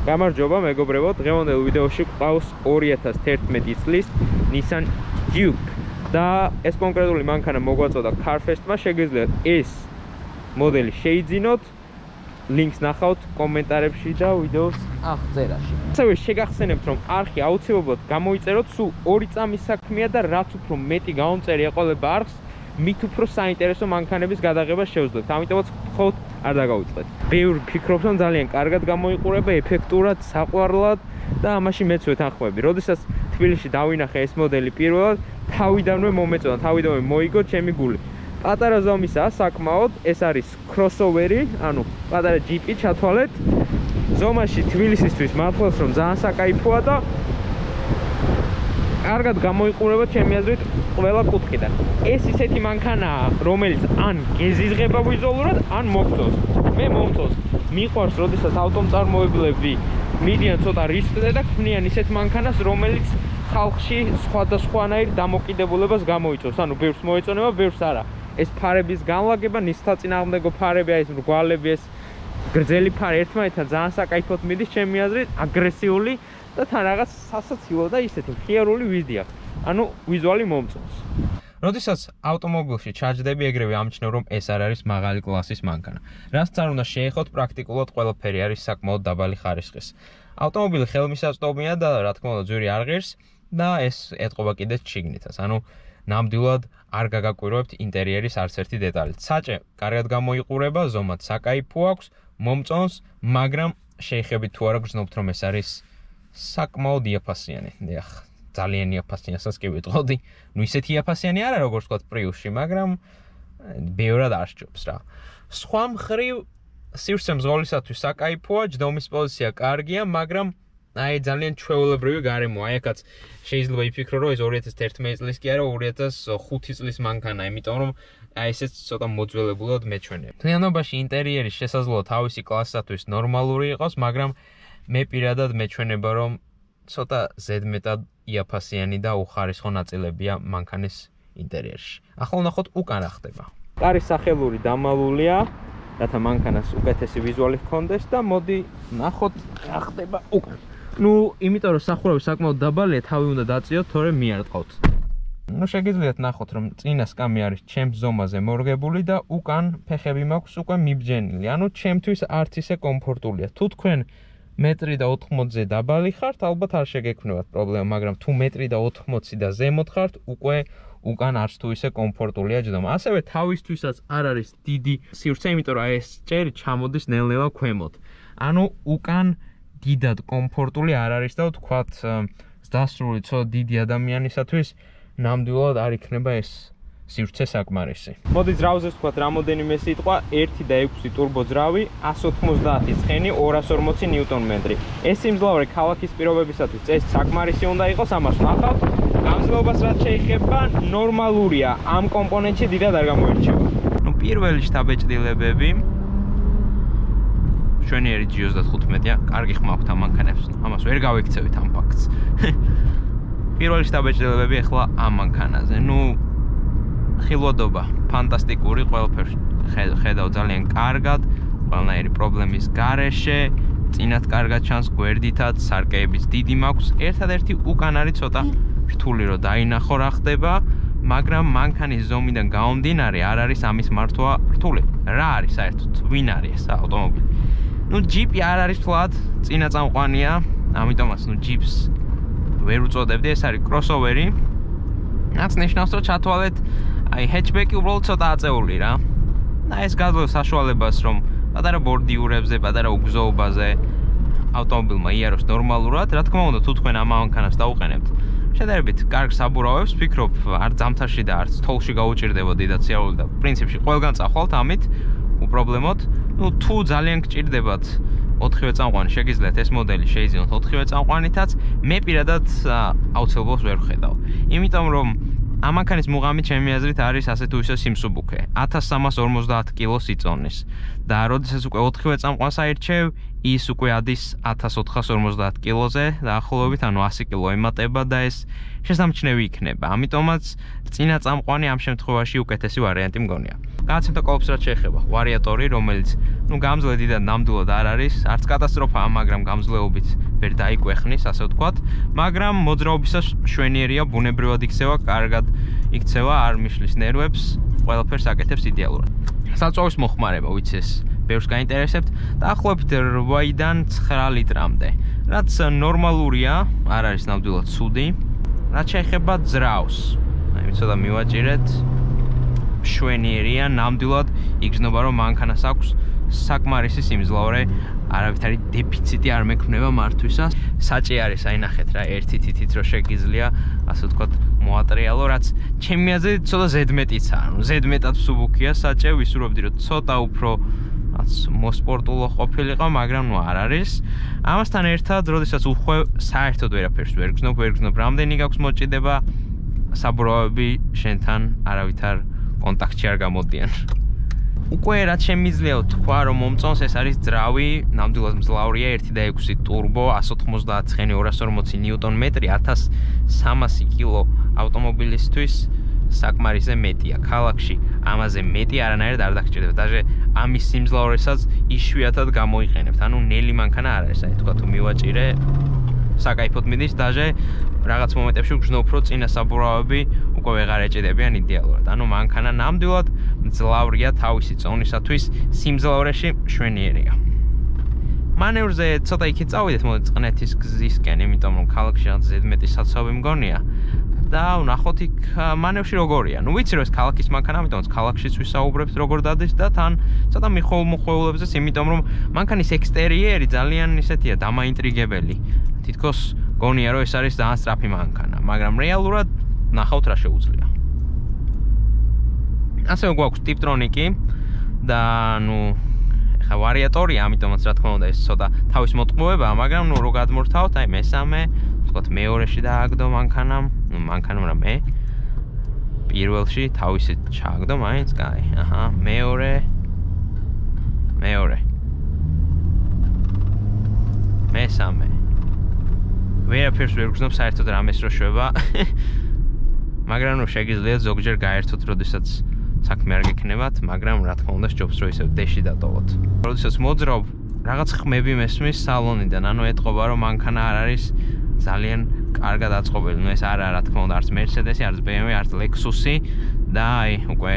გამარჯობა მეგობრებო, დღევანდელ ვიდეოში გვყავს 2011 წლის Nissan Juke და ეს კონკრეტული მანქანა მოგვაწოდა Carfest-მა, შეგიძლიათ ეს მოდელი შეიძინოთ, ლინკს ნახავთ კომენტარებში და ვიდეოს აღწერაში. ასევე შეგახსენებთ, რომ არხი აუცილებლად გამოიწეროთ, სულ 2 წამის საქმეა და რაც უფრო მეტი გამომწერი ეყოლება არხს, მით უფრო საინტერესო მანქანების გადაღება შევძლებთ. ამიტომაც გთხოვთ არ დაგავიწყეთ. ბევრი ფიქრობს, რომ ძალიან კარგად გამოიყურება, ეფექტურად, საყვარლად და ამაში მეც ვეთანხმები. როდესაც თბილისში დავინახე ეს მოდელი პირველად, თავიდანვე მომეწონა, თავიდანვე მოიგო ჩემი გული. პატარა ზომისაა საკმაოდ, ეს არის crossover-ი, ანუ პატარა ჯიპი ჩათვალეთ. ზომაში თბილისისთვის მართლაც რომ ძალიან საკაიფოა და კარგად გამოიყურება ჩემი აზრით ყველა კუთხიდან. ეს ისეთი მანქანაა, რომელიც ან გეზიზღება ვიზუალურად, ან მოგწონს. მე მომწონს. მიყვარს, როდესაც ავტომწარმოებლები მიდიან ცოტა რისკზე და ქმნიან ისეთ მანქანას, რომელიც ხალხში სხვადასხვანაირ დამოკიდებულებას გამოიწვევს. ანუ ბევრს მოეწონება, ბევრს არა. ეს ფარების განლაგება, ნისთაწინააღმდეგო ფარები, ეს მრგვალები, ეს გრძელი ფარი ერთმანეთთან ძალიან საკაიფოდ მიდის, ჩემი აზრით, აგრესიული და თან რაღაც სასაცილო და ისეთი მხიარული ვიზია. ანუ ვიზუალი მომწონს. როდესაც ავტომობილში ჩაჯდები, ეგრევე ამჩნევ, რომ ეს არ არის მაღალი კლასის მანქანა. რაც არ უნდა შეეხოთ, პრაქტიკულად ყველაფერი არის საკმაოდ დაბალი ხარისხის. ავტომობილი ხელმისაწვდომია და რა თქმა უნდა ძვირი არ ღირს და ეს ეტყობა კიდეც შიგნითაც. ანუ ნამდვილად არ გაგაკვირვებთ ინტერიერის არც ერთი დეტალი. საჭე კარგად გამოიყურება, ზომად საკაიფო აქვს, მომწონს, მაგრამ შეიხებით თუ არა გრძნობთ, რომ ეს არის საკმაოდ იაფასიანი. დიახ, ძალიან იაფასიანსაც კი ვიტყოდი. ნუ ისეთი იაფასიანი არა, როგორც ვთქვათ პრიუსში, მაგრამ ბევრად არ სჯობს რა. სხვა მხრივ სივრცე მძღოლისათვის საკაიფოა, ჯდომის პოზიცია კარგია, მაგრამ აი ძალიან ჩვეულებრივი გარემოა. აი აქაც შეიძლება იფიქრო, რომ ეს 2011 წლის კი არა, 2005 წლის მანქანაა, იმიტომ რომ აი ესეც ცოტა მოძველებულად მეჩვენე. მთლიანობაში ინტერიერის შესაძლოა თავისი კლასისათვის ნორმალური იყოს, მაგრამ მე პირადად მეჩვენება, რომ ცოტა ზედმეტად იაფასიანი და უხარისხო ნაწილებია მანქანის ინტერიერში. ახლა ვნახოთ უკან რა ხდება. კარი სახელური დამალულია, რათა მანქანას უკეთესი ვიზუალი ჰქონდეს და მოდი ვნახოთ რა ხდება უკან. ნუ, იმიტომ რომ სახურავი საკმაოდ დაბალია, თავი უნდა დაწიოთ, თორემ მიარტყავთ. ნუ შეგიძლიათ ნახოთ, რომ წინა სკამი არის ჩემს ზომაზე მორგებული და უკან ფეხები მაქვს უკვე მიბჯენილი. ანუ ჩემთვის არც ისე კომფორტულია. თუ თქვენ 1.80 და დაბალი ხართ, ალბათ არ შეგექმნებათ პრობლემა, მაგრამ თუ 1.80 და ზემოთ ხართ, უკვე უკან არც თუ ისე კომფორტულია ჯდომა. ასევე თავისთვისაც არ არის დიდი სივრცე, იმიტომ რომ ეს ჭერი ჩამოდის ნელ-ნელა ქვემოთ. ანუ უკან დიდად კომფორტული არ არის და ვთქვათ, დასრული ცოტა დიდი ადამიანისათვის ნამდვილად არ იქნება ეს სივრცე საკმარისი. მოდი ძრავზე ვთქვათ რამოდენიმე სიტყვა, 1 და 6 ტურბო ძრავი, 190 ცხენი, 240 ნიუტონ-მეტრი. ეს სიმძლავრე ქალაქის პირობებისათვის წესი საკმარისი უნდა იყოს, ამას ვნახავთ. გამძლეობას რაც შეეხება, ნორმალურია, ამ კომპონენტში დიდად არ გამოირჩევა. ნუ პირველი შთაბეჭდილებები ჩვენიერი G35-ია, კარგი ხმა აქვს ამ მანქანებს, ამას ვერ გავიქცევით ამ ფაქტს. პირველი შთაბეჭდილებები ახლა ამ მანქანაზე. ნუ ხილვადობა ფანტასტიკური, ყველაფერს ხედავ ძალიან კარგად, ყველანაირი პრობლემის გარეშე, წინათ კარგად ჩანს, გვერდითაც, სარკეებიც დიდი მაქვს. ერთადერთი უკან არის ცოტა რთული, რომ დაინახო რა ხდება, მაგრამ მანქანის ზომიდან გამომდინარე არ არის ამის მართვა რთული. რა არის საერთოდ? ვინ არის ეს ავტომობილი? ნუ ჯიპი არ არის თლად, წინა წამყვანია, ამიტომაც ნუ ჯიპს ვერ უწოდებდი, ეს არის crossover-ი. რაც ნიშნავს, რომ ჩათვალეთ, აი ჰეჩბექი უბრალოდ ცოტა აწეული რა. და ეს გაძლევს საშუალებას, რომ პატარა ბორდიურებზე, პატარა უგზოობაზე ავტომობილმა იაროს ნორმალურად. რა თქმა უნდა, თუ თქვენ ამ მანქანას დაუყენებთ, შედარებით კარგ საბურავებს, ვფიქრობ, არ ძამთარში და არც თოლში გაუჭირდება დიდად სიარული და პრინციპში ყველგან წახვალთ ამით უპრობლემოდ. ნუ თუ ძალიან გჭირდებათ 4-ვე წამყვანი, შეგიძლიათ ეს მოდელი შეიძინოთ 4-ვე წამყვანითაც, მე პირადად აუცილებლობას ვერ ვხედავ. იმიტომ რომ ამ მანქანის მუღამი ჩემი აზრით არის ასე თუ ისე სიმსუბუქე. 1350 კილოს იწონის. და როდესაც უკვე 4-ვე წამყვანს აირჩევ, ის უკვე ადის 1450 კილოზე, დაახლოებით, ანუ 100 კილო ემატება და ეს შესამჩნევი იქნება. ამიტომაც წინა წამყვანი ამ შემთხვევაში უკეთესი ვარიანტი მგონია. განაცემთა კოლოფს რაც შეეხება, ვარიატორი, რომელიც ნუ გამძლე დიდად ნამდვილად არ არის, არც კატასტროფაა, მაგრამ გამძლეობით ვერ დაიკვეხნის, ასე ვთქვათ, მაგრამ მოძრაობისას შვენიერია, ბუნებრივად იქცევა, კარგად იქცევა, არ მიშლის ნერვებს, ყველაფერს აკეთებს იდეალურად. საწვავის მოხმარება, ვიცი ეს ბევრს გაინტერესებთ, დაახლოებით 8-დან 9 ლიტრამდე, რაც ნორმალურია, არ არის ნამდვილად ცუდი. რაც შეეხება ძრავს, აი ცოტა მივაჭირეთ, შვენიერია, ნამდვილად იგრძნობა, რომ მანქანას აქვს საკმარისი სიმძლავრე, არავითარი დეფიციტი არ მექმნება მართვისას. საჭი არის, აი ნახეთ რა, ერთი თითით რო შეგიძლია, ასე ვთქვათ, მოატრიალო, რაც ჩემი აზრით ცოტა ზედმეტიცაა. ანუ ზედმეტად მსუბუქია საჭე, ვისურვებდი რომ ცოტა უფრო მოსპორტულო ყოფილიყო, მაგრამ ნუ არ არის. ამასთან ერთად, როდესაც უხვევ, საერთოდ ვერაფერს ვერ გრძნობ, რამდენი გაქვს მოჭიდება, საბურავები შენთან არავითარ კონტაქტში არ გამოდიან. უკვე რაც შემიძლია ვთქვა, რომ მომწონს ეს არის ძრავი, ნამდვილად მძლავრია, 1.6 ტურბო, 190 ცხენი, 240 ნიუტონ-მეტრი, 1300 კილო ავტომობილისთვის საკმარისზე მეტია. ქალაქში ამაზე მეტი არანაირად არ დაგჭირდება. даже ამის სიმძლავრესაც იშვიათად გამოიყენებთ. ანუ ნელი მანქანა არ არის, აი თქვა თუ მივაჭირე, საკაიფოდ მიდის, даже რაღაც მომენტებში ვგრძნობ, რომ წინა საბურავები უკვე ვეღარ ეჭიდებიან იდეალურად. ანუ მანქანა ნამდვილად მძლავრია თავისი წონისათვის, სიმძლავრეში შვენიერია. მანევრზე ცოტა იქით წავიდეთ, მოდით წყნეთის გზისკენ, იმიტომ რომ ქალაქში რაღაც ზედმეტი საცავი მგონია. და ვნახოთ იქ მანევრში როგორია. ნუ ვიცი რომ ეს ქალაქის მანქანა, ამიტომაც ქალაქშიც ვისაუბრებთ როგორ დადის და თან ცოტა მიხოვლმოხეულებზეც, იმიტომ რომ მანქანის ექსტერიერი ძალიან ისეთია დამაინტრიგებელი. თითქოს გონია რომ ეს არის ძალიან სწრაფი მანქანა, მაგრამ რეალურად ნახავთ რა შეუძლია. ასევე გვაქვს ტიპტრონიკი და ნუ ეხა ვარიატორია, ამიტომაც რა თქმა უნდა ეს ცოტა თავის მოტყუებაა, მაგრამ ნუ რო გადმორთავთ, აი მესამე, ვთქვათ მეორეში დააგდო მანქანამ, ნუ მანქანამ რა მე პირველში თავისით ჩააგდო მაინც, კაი, აჰა, მეორე მესამე ვერაფერს ვერ გრძნობ, საერთოდ რამეს რო შვება. მაგრამ ნუ შეგიძლიათ ზოგჯერ გაერთოთ, როდესაც საქმე არ გექნებათ, მაგრამ რა თქმა უნდა სჯობს რომ ისევ დეში დატოვოთ. როდესაც მოძრავ, რაღაც ხმები მესმის სალონიდან, ანუ ეტყობა რომ მანქანა არ არის ძალიან კარგად აწყობილი. ნუ ეს არა, რა თქმა უნდა, არც Mercedes-ი, არც BMW-ი, არც Lexus-ი და აი უკვე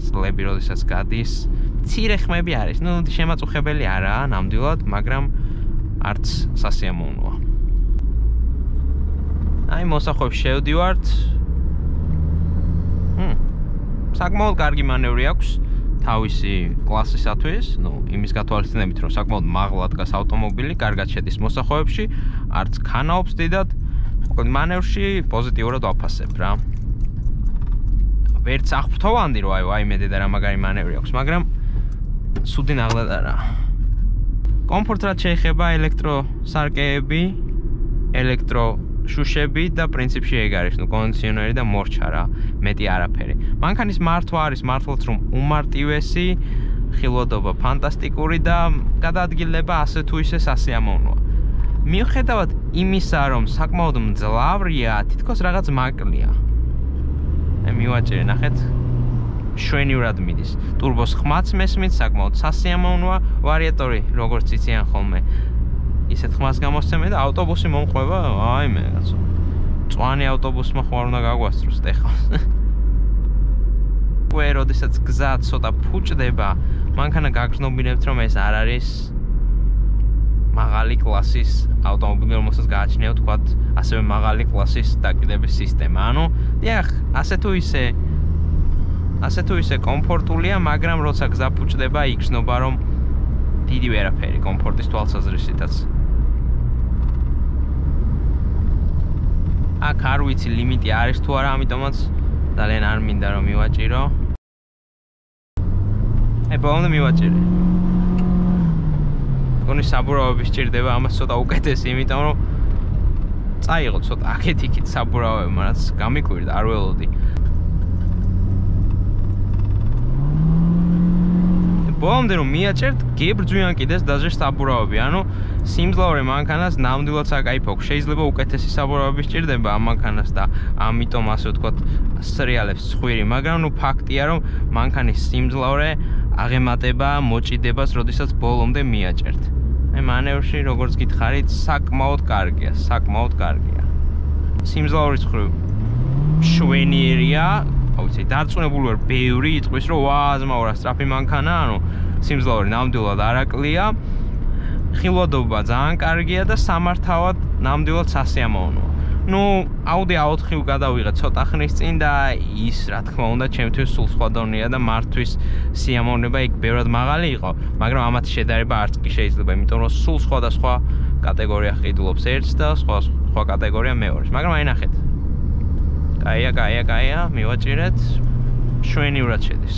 წლები როდესაც გადის, მცირე ხმები არის. ნუ შემაწუხებელი არაა ნამდვილად, მაგრამ არც სასიამოვნოა. აი მოსახვევში შევდივართ. საკმაოდ კარგი მანევრი აქვს თავისი კლასისათვის, ნუ იმის გათვალისწინებით, რომ საკმაოდ მაღლა დგას ავტომობილი, კარგად შედის მოსახვევებში, არც ქანაობს დიდად. მანევრში პოზიტიურად ვაფასებ რა. ვერც აღფრთოვანდი რომ აი მე და რა მაგარი მანევრი აქვს, მაგრამ ცუდი ნაღდად არა. კომფორტად შეეხება ელექტროსარკეები, ელექტროშუშები და პრინციპში ეგ არის, ნუ კონდიციონერი და მორჩა რა, მეტი არაფერი. მანქანის მართვა არის მართლაც რომ უმარტივესი, ხილვადობა ფანტასტიკური და გადაადგილება ასე თუ ისე სასიამოვნოა. მიუხედავად იმისა, რომ საკმაოდ მძლავრია, თითქოს რაღაც მაკლია. აი მივაჭერე, ნახეთ, შვენივრად მიდის. ტურბოს ხმაც მესმით, საკმაოდ სასიამოვნოა, ვარიატორი როგორც იციან ხოლმე ისეთ ხმას გამოსცემენ და ავტობუსი მომყვება, აი მე კაცო. მწვანე ავტობუსმა ხوار უნდა გაგვასწროს ტეხავს. უკვე როდესაც გზა ცოტა ფუჭდება, მანქანა გაგრძნობინებთ რომ ეს არ არის მაღალი კლასის ავტომობილი, რომელსაც გააჩნია ვთქვათ, ასევე მაღალი კლასის დაკიდების სისტემა. ანუ დიახ, ასე თუ ისე კომფორტულია, მაგრამ როცა გზა ფუჭდება, იგრძნობა რომ დიდი ვერაფერი კომფორტის თვალსაზრისითაც. აქ არ ვიცი ლიმიტი არის თუ არა, ამიტომაც ძალიან არ მინდა რომ მივაჭირო. აი ბოლომდე მივაჭირე. გონი საბურავები სჭირდება, ამას ცოტა უკეთესი, იმიტომ რომ წაიღო ცოტა აქეთ-იქით საბურავები, მაგრამ გამიკვირდა, არ ველოდი. ბოლომდე რომ მიაჭერთ, გებრძვიან კიდეც დაჟე საბურავები, ანუ სიმძლავრე მანქანას ნამდვილად საკაიფო. შეიძლება უკეთესი საბურავები სჭირდება ამ მანქანას და ამიტომ ასე ვთქვათ, სრიალებს ცხვირი, მაგრამ ნუ ფაქტია რომ მანქანის სიმძლავრე აღემატება მოჭიდებას, როდესაც ბოლომდე მიაჭერთ. მანევრში როგორც გითხარით, საკმაოდ კარგია. სიმძლავრის მხრივ შვენიერია, დარწმუნებული ვარ ბევრი იტყვის, რომ აზმაურა სწრაფი მანქანა, სიმძლავრი ნამდვილად არაკლია. ხილვადობა ძალიან კარგია და სამართავად ნამდვილად სასიამოვნოა. Audi A4 გადავიღე ცოტა ხნის წინ და ის, რა თქმა უნდა, ჩემთვის სულ სხვა დონეა და მართვის სიამოვნება იქ ბევრად მაღალი იყო, მაგრამ ამათი შედარება არც კი შეიძლება, იმიტომ რომ სულ სხვადასხვა კატეგორია ყიდულობს ერთს და სხვა კატეგორია მეორეს. მაგრამ აი ნახეთ. კაია, მივაჭირეთ. შვენივრად შედის.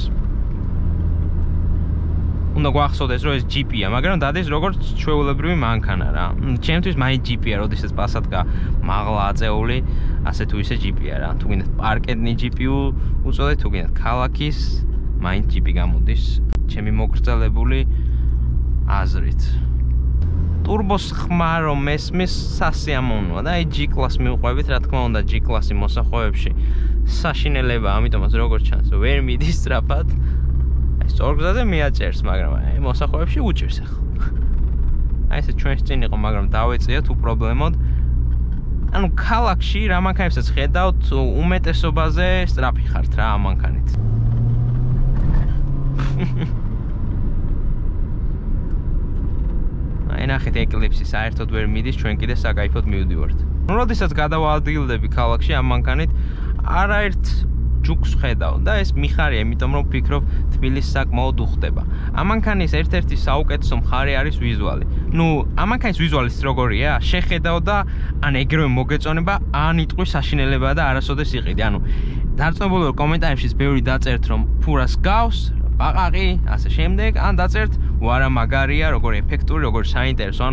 უნდა გვახსოვდეს, რომ ეს ჯიპია, მაგრამ დადეს როგორც ჩვეულებრივი მანქანა რა. ჩემთვის მაინც ჯიპია, როდესაც პასატკა მაღლა აწეული, ასე თუ ისე ჯიპია რა. თუ გინდათ პარკეტნი ჯიპი უწოდეთ, თუ გინდათ ქალაქის, მაინც ჯიპი გამოდის, ჩემი მოგრძელებული აზრით. ტურბოს ხმა რომ მესმის სასიამოვნოა და აი G-Class მივყვებით, რა თქმა უნდა, G-Class-ი მოსახვეებში საშინელებაა, ამიტომაც როგორც ჩანს, ვერ მიდის სწრაფად. სწორგზაზე მიაჭერს, მაგრამ აი მოსახვეებში უჭერს ახლა. აი ესე ჩვენს წინ იყო, მაგრამ დავეწიათ უპრობლემოდ. ქალაქში რა მანქანებსაც ხედავთ, უმეტესობაზე სწრაფი ხართ რა ამ მანქანით. აი ნახეთ, ეკლიპსი საერთოდ ვერ მიდის, ჩვენ კიდე საკაიფოდ მივდივართ. როდესაც გადავალდილდები ქალაქში ამ მანქანით, არაერთ ჯუქს ხედავ და ეს მიხარია, იმიტომ რომ ვფიქრობ, თბილისი საკმაოდ უხდება. ამ მანქანის ერთ-ერთი საუკეთესო მხარე არის ვიზუალი. ამ მანქანის ვიზუალის როგორია? შეხედავ და ან ეგრევე მოგეწონება, ან იტყვის საშინელებაა და არასოდეს იყიდი. დარწმუნებული ვარ კომენტარებში ბევრი დაწერთ, რომ ფურას გავს, ბაყაყი, ასე შემდეგ, ან დაწერთ, ვარა მაგარია, როგორ ეფექტური, როგორ საინტერესო.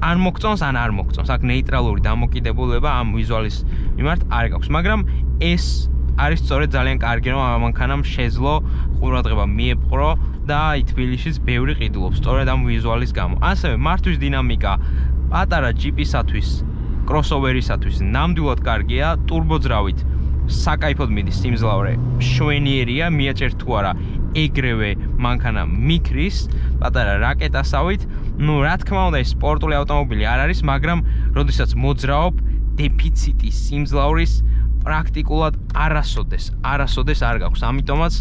ან მოგწონს, ან არ მოგწონს. აქ ნეიტრალური დამოკიდებულება ამ ვიზუალის მიმართ არ გაქვს, მაგრამ ეს არის სწორედ ძალიან კარგი, რომ ამ მანქანამ შეძლო ყურადღება მიეპყრო და თბილისშიც ბევრი ყიდულობს სწორედ ამ ვიზუალის გამო. ასევე მართვის დინამიკა პატარა ჯიპისათვის, კროსოვერისათვის ნამდვილად კარგია, ტურბოძრავით საკაიფოდ მიდის სიმძლავრე, შვენიერია, მიაჭერთ თუ არა, ეგრევე მანქანა მიქრის, პატარა რაკეტასავით. რა თქმა უნდა, ეს სპორტული ავტომობილი არ არის, მაგრამ როდესაც მოძრაობ, დეფიციტი სიმძლავრის პრაქტიკულად არასოდეს არ გაქვს. ამიტომაც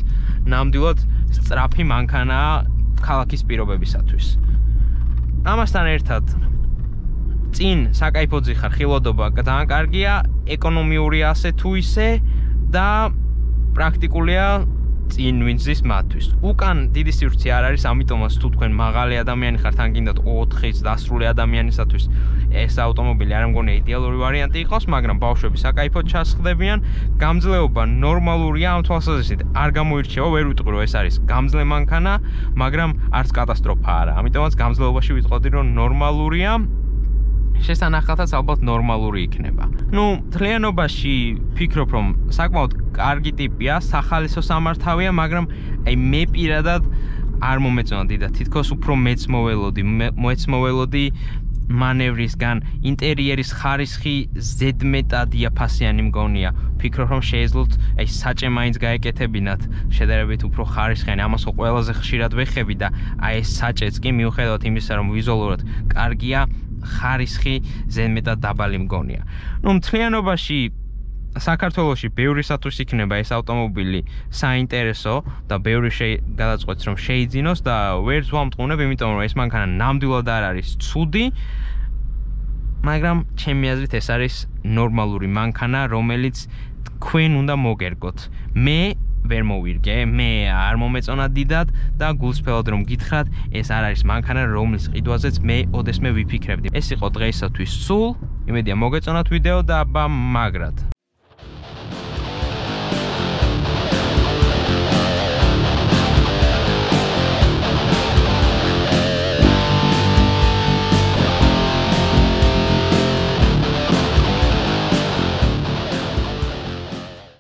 ნამდვილად სწრაფი მანქანაა ქალაქის პირობებისათვის. ამასთან ერთად წინ საკაიფოძი ხარ, ხილვადობა ძალიან კარგია, ეკონომიურია ასე თუ ისე და პრაქტიკულია წინ ვინც ზის მათთვის. უკან დიდი სივრცე არ არის, ამიტომაც თუ თქვენ მაღალი ადამიანი ხართ, ან გინდათ 4-ის დასრული ადამიანისათვის ეს ავტომობილი არ მგონია იდეალური ვარიანტი იყოს, მაგრამ ბავშვები საკაიფოდ ჩასხდებიან. გამძლეობა ნორმალურია, ამ თვალსაზრისით არ გამოირჩევა, ვერ ვიტყვი რომ ეს არის გამძლე მანქანა, მაგრამ არც კატასტროფა არა. ამიტომაც გამძლეობაში ვიტყოდი რომ ნორმალურია. შესანახალთაც ალბათ ნორმალური იქნება. მთლიანობაში ვფიქრობ, რომ საკმაოდ კარგი ტიპია, სახალისო სამართავია, მაგრამ მე პირადად არ მომეწონა დიდად. თითქოს უფრო მეც მოველოდი მანევრისგან, ინტერიერის ხარისხი ზედმეტად დიაფასიანი მგონია. ვფიქრობ, რომ შეეძლოთ საჭე მაინც გაეკეთებინათ, შედარებით უფრო ხარისხიანი. ამას ყველაზე ხშირად ვეხები და ეს საჭეც კი მიუხედავად იმისა, რომ ვიზუალურად კარგია, ხარისხი ზედმეტად დაბალი მგონია. მთლიანობაში საქართველოში ბევრისათვის იქნება ეს ავტომობილი საინტერესო და ბევრი გადაწყვეტს რომ შეიძინოს და ვერც ვამტყუნებ, იმიტომ რომ ეს მანქანა ნამდვილად არ არის ცუდი, მაგრამ ჩემი აზრით ეს არის ნორმალური მანქანა, რომელიც თქვენ უნდა მოგერგოთ. მე ვერ მოვირგე, მე არ მომეწონა დიდად და გულწრფელად რომ გითხრათ, ეს არ არის მანქანა, რომლის ყიდვაზეც მე ოდესმე ვიფიქრებდი. ეს იყო დღეისათვის სულ. იმედია მოგეწონათ ვიდეო და აბა მაგრად.